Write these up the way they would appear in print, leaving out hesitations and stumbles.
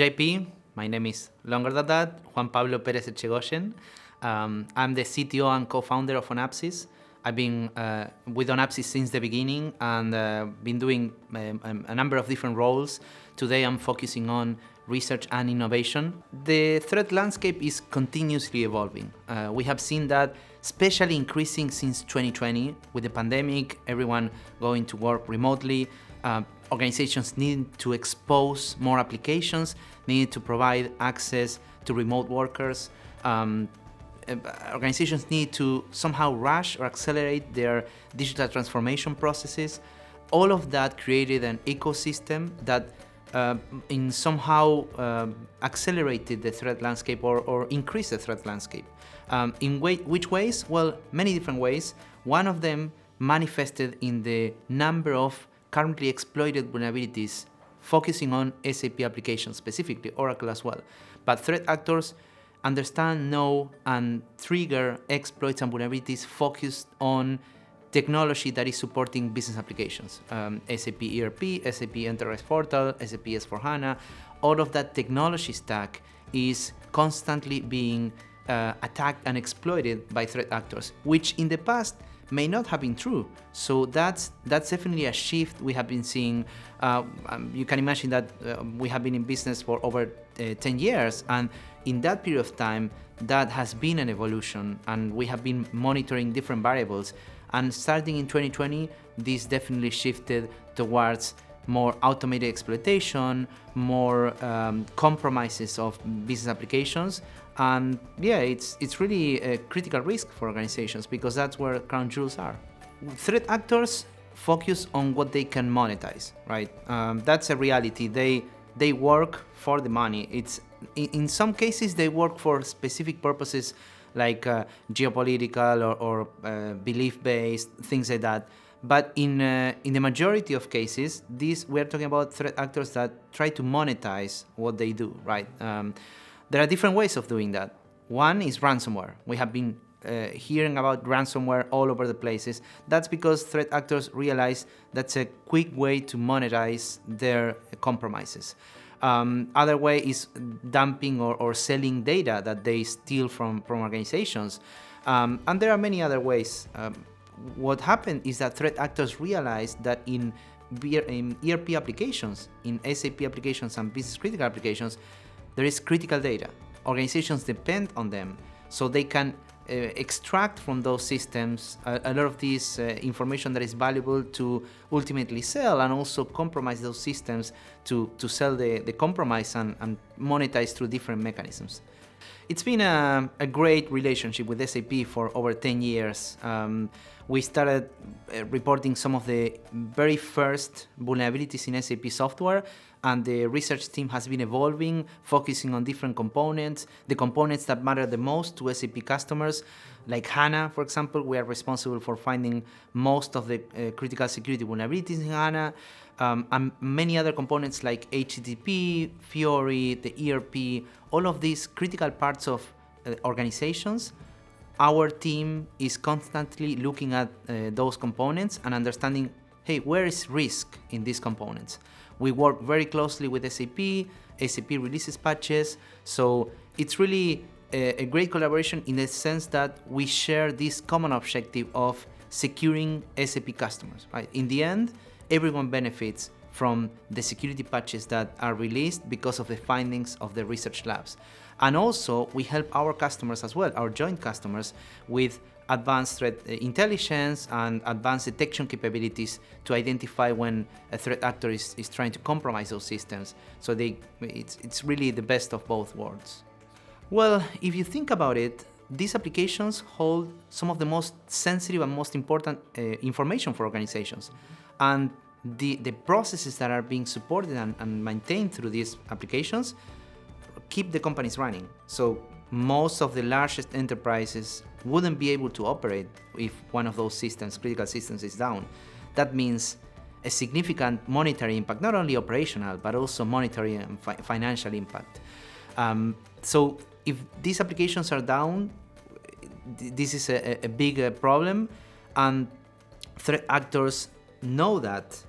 JP, my name is longer than that, Juan Pablo Perez-Etchegoyen. I'm the CTO and co-founder of Onapsis. I've been with Onapsis since the beginning and been doing a number of different roles. Today I'm focusing on research and innovation. The threat landscape is continuously evolving. We have seen that especially increasing since 2020 with the pandemic, everyone going to work remotely. Organizations need to expose more applications, need to provide access to remote workers. Organizations need to somehow rush or accelerate their digital transformation processes. All of that created an ecosystem that somehow accelerated the threat landscape or increased the threat landscape. Which ways? Well, many different ways. One of them manifested in the number of currently exploited vulnerabilities focusing on SAP applications, specifically Oracle as well. But threat actors understand, know, and trigger exploits and vulnerabilities focused on technology that is supporting business applications. SAP ERP, SAP Enterprise Portal, SAP S/4HANA, all of that technology stack is constantly being attacked and exploited by threat actors, which in the past may not have been true. So that's definitely a shift we have been seeing. You can imagine that we have been in business for over 10 years, and in that period of time, that has been an evolution, and we have been monitoring different variables. And starting in 2020, this definitely shifted towards more automated exploitation, more compromises of business applications. And yeah, it's really a critical risk for organizations because that's where crown jewels are. Threat actors focus on what they can monetize, right? That's a reality. They work for the money. In some cases, they work for specific purposes like geopolitical or belief-based, things like that. But in the majority of cases, we're talking about threat actors that try to monetize what they do, right? There are different ways of doing that. One is ransomware. We have been hearing about ransomware all over the places. That's because threat actors realize that's a quick way to monetize their compromises. Other way is dumping or selling data that they steal from organizations. And there are many other ways. What happened is that threat actors realized that in ERP applications, in SAP applications and business critical applications, there is critical data. Organizations depend on them, so they can extract from those systems a lot of this information that is valuable to ultimately sell, and also compromise those systems to sell the compromise and monetize through different mechanisms. It's been a great relationship with SAP for over 10 years. We started reporting some of the very first vulnerabilities in SAP software, and the research team has been evolving, focusing on different components, the components that matter the most to SAP customers. Like HANA, for example, we are responsible for finding most of the critical security vulnerabilities in HANA, and many other components like HTTP, Fiori, the ERP, all of these critical parts of organizations. Our team is constantly looking at those components and understanding, hey, where is risk in these components? We work very closely with SAP. SAP releases patches. So it's really a great collaboration in the sense that we share this common objective of securing SAP customers, right? In the end, everyone benefits from the security patches that are released because of the findings of the research labs. And also, we help our customers as well, our joint customers, with advanced threat intelligence and advanced detection capabilities to identify when a threat actor is trying to compromise those systems. So it's really the best of both worlds. Well, if you think about it, these applications hold some of the most sensitive and most important information for organizations. And the processes that are being supported and maintained through these applications keep the companies running. So most of the largest enterprises wouldn't be able to operate if one of those systems, critical systems, is down. That means a significant monetary impact, not only operational, but also monetary and financial impact. So if these applications are down, this is a big problem, and threat actors know that,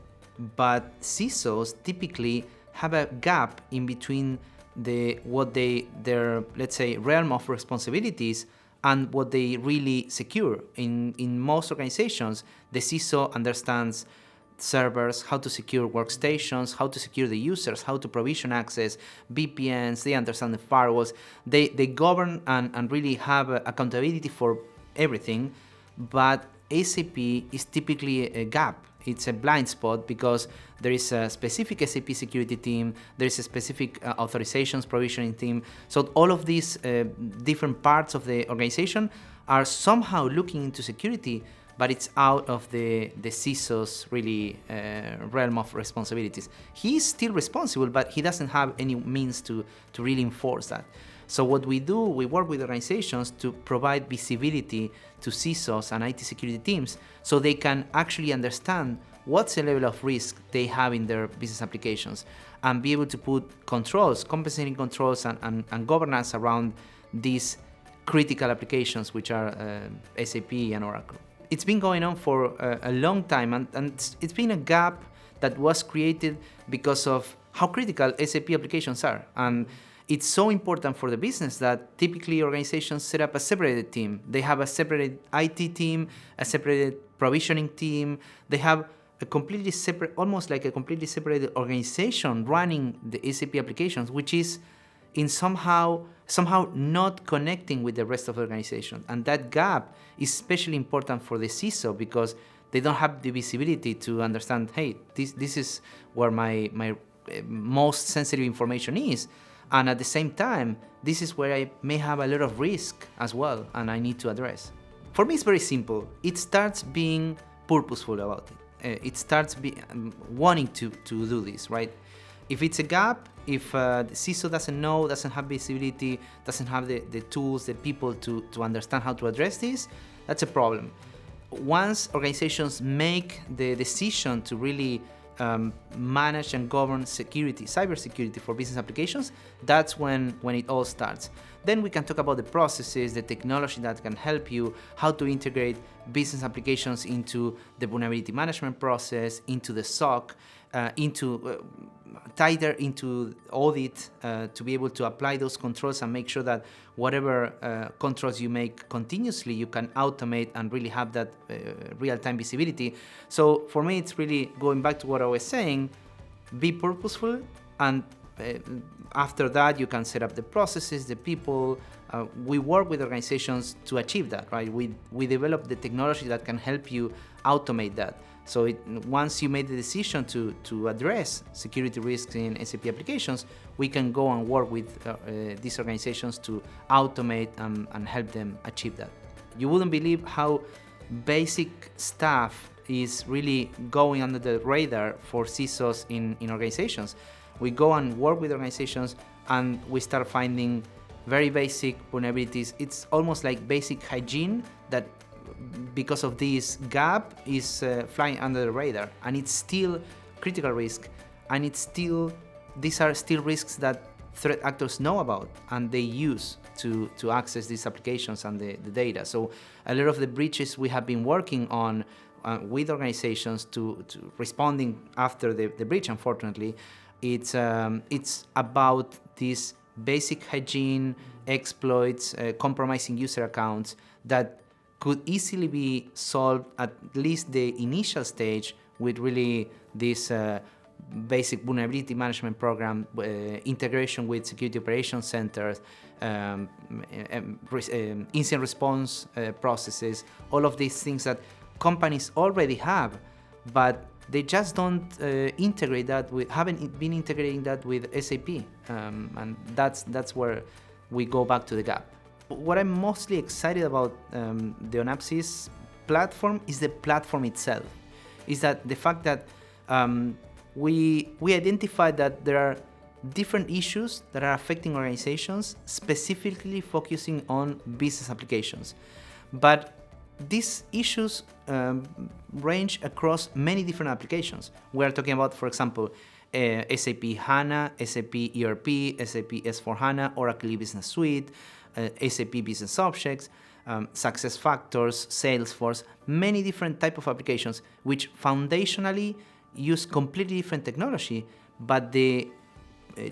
but CISOs typically have a gap in between their let's say realm of responsibilities and what they really secure. In most organizations, the CISO understands servers, how to secure workstations, how to secure the users, how to provision access, VPNs, they understand the firewalls, they govern and really have accountability for everything. But SAP is typically a gap. It's a blind spot because there is a specific SAP security team, there is a specific authorizations provisioning team. So all of these different parts of the organization are somehow looking into security, but it's out of the CISO's really realm of responsibilities. He's still responsible, but he doesn't have any means to really enforce that. So what we do, we work with organizations to provide visibility to CISOs and IT security teams so they can actually understand what's the level of risk they have in their business applications and be able to put controls, compensating controls and governance around these critical applications, which are SAP and Oracle. It's been going on for a long time, and it's been a gap that was created because of how critical SAP applications are. And it's so important for the business that typically organizations set up a separated team. They have a separate IT team, a separated provisioning team. They have a completely separate, almost like a completely separated organization running the SAP applications, which is in somehow not connecting with the rest of the organization. And that gap is especially important for the CISO because they don't have the visibility to understand, hey, this is where my most sensitive information is. And at the same time, this is where I may have a lot of risk as well, and I need to address. For me, it's very simple. It starts being purposeful about it. It starts wanting to do this, right? If it's a gap, if the CISO doesn't know, doesn't have visibility, doesn't have the tools, the people to understand how to address this, that's a problem. Once organizations make the decision to really manage and govern security, cybersecurity for business applications, that's when it all starts. Then we can talk about the processes, the technology that can help you, how to integrate business applications into the vulnerability management process, into the SOC, tighter into audit to be able to apply those controls and make sure that whatever controls you make continuously, you can automate and really have that real-time visibility. So for me, it's really going back to what I was saying, be purposeful, and after that, you can set up the processes, the people. We work with organizations to achieve that, right? We develop the technology that can help you automate that. So once you made the decision to address security risks in SAP applications, we can go and work with these organizations to automate and help them achieve that. You wouldn't believe how basic stuff is really going under the radar for CISOs in organizations. We go and work with organizations and we start finding very basic vulnerabilities. It's almost like basic hygiene that because of this gap is flying under the radar, and it's still critical risk, and these are still risks that threat actors know about and they use to access these applications and the data. So a lot of the breaches we have been working on with organizations to responding after the breach, unfortunately, it's about this basic hygiene, exploits, compromising user accounts that could easily be solved at least the initial stage with really this basic vulnerability management program, integration with security operations centers, incident response processes, all of these things that companies already have, but they just don't integrate that haven't been integrating that with SAP, and that's where we go back to the gap. What I'm mostly excited about the Onapsis platform is the platform itself. Is that the fact that we identified that there are different issues that are affecting organizations, specifically focusing on business applications. But these issues range across many different applications. We are talking about, for example, SAP HANA, SAP ERP, SAP S4HANA, Oracle E-Business Suite, SAP Business Objects, SuccessFactors, Salesforce, many different types of applications which foundationally use completely different technology, but the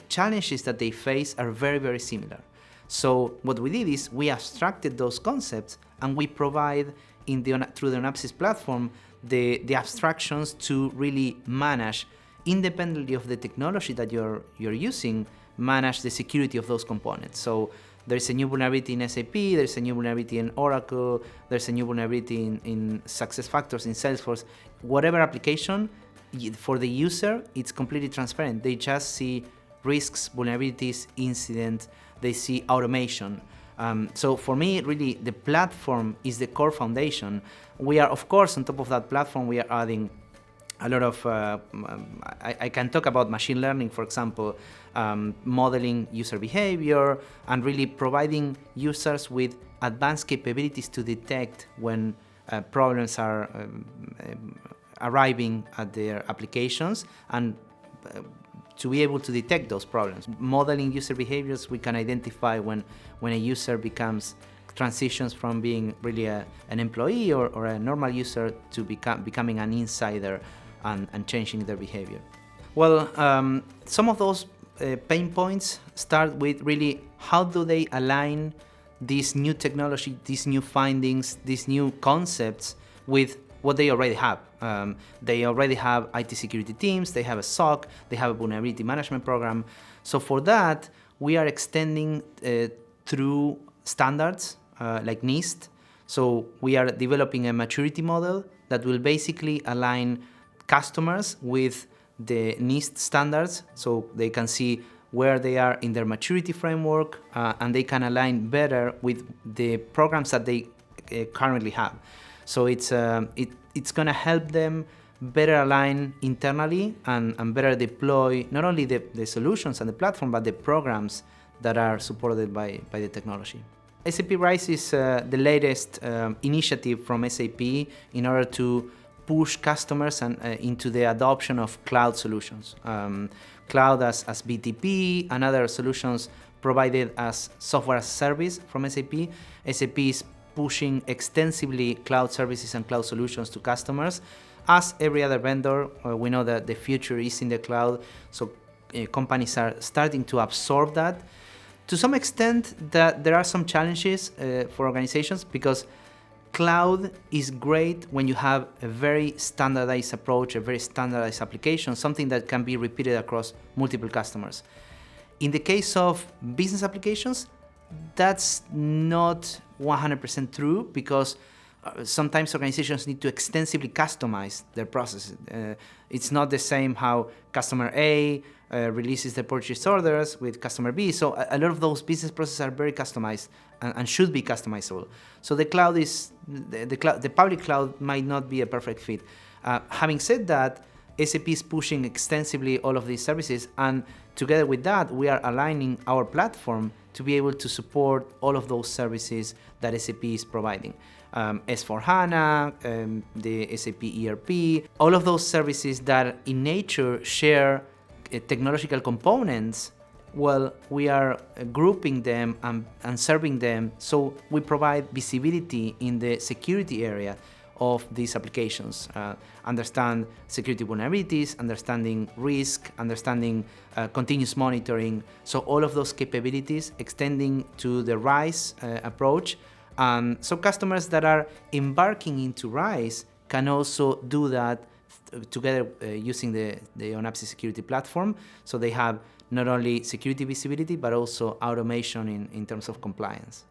challenges that they face are very, very similar. So what we did is we abstracted those concepts and we provide through the Onapsis platform the abstractions to really manage, independently of the technology that you're using, manage the security of those components. So there's a new vulnerability in SAP, there's a new vulnerability in Oracle, there's a new vulnerability in SuccessFactors, in Salesforce. Whatever application, for the user, it's completely transparent. They just see risks, vulnerabilities, incidents, they see automation. So for me, really, the platform is the core foundation. We are, of course, on top of that platform, we are adding a lot of, I can talk about machine learning, for example, modeling user behavior, and really providing users with advanced capabilities to detect when problems are arriving at their applications, and to be able to detect those problems. Modeling user behaviors, we can identify when a user transitions from being really an employee or a normal user to becoming an insider and changing their behavior. Well, some of those pain points start with really how do they align this new technology, these new findings, these new concepts with what they already have. They already have IT security teams, they have a SOC, they have a vulnerability management program. So for that, we are extending through standards like NIST. So we are developing a maturity model that will basically align customers with the NIST standards, so they can see where they are in their maturity framework, and they can align better with the programs that they currently have. So it's going to help them better align internally and better deploy not only the solutions and the platform, but the programs that are supported by the technology. SAP RISE is the latest initiative from SAP in order to push customers into the adoption of cloud solutions. Cloud as BTP and other solutions provided as software as a service from SAP. SAP is pushing extensively cloud services and cloud solutions to customers. As every other vendor, we know that the future is in the cloud, so companies are starting to absorb that. To some extent, there are some challenges for organizations, because cloud is great when you have a very standardized approach, a very standardized application, something that can be repeated across multiple customers. In the case of business applications, that's not 100% true, because sometimes organizations need to extensively customize their processes. It's not the same how customer A releases the purchase orders with customer B. So a lot of those business processes are very customized and should be customizable. So the cloud is the public cloud might not be a perfect fit. Having said that, SAP is pushing extensively all of these services, and together with that, we are aligning our platform to be able to support all of those services that SAP is providing. S/4HANA, the SAP ERP, all of those services that in nature share technological components, well, we are grouping them and serving them, so we provide visibility in the security area of these applications, understand security vulnerabilities, understanding risk, understanding continuous monitoring. So all of those capabilities extending to the RISE approach. So customers that are embarking into RISE can also do that together using the Onapsis security platform. So they have not only security visibility, but also automation in terms of compliance.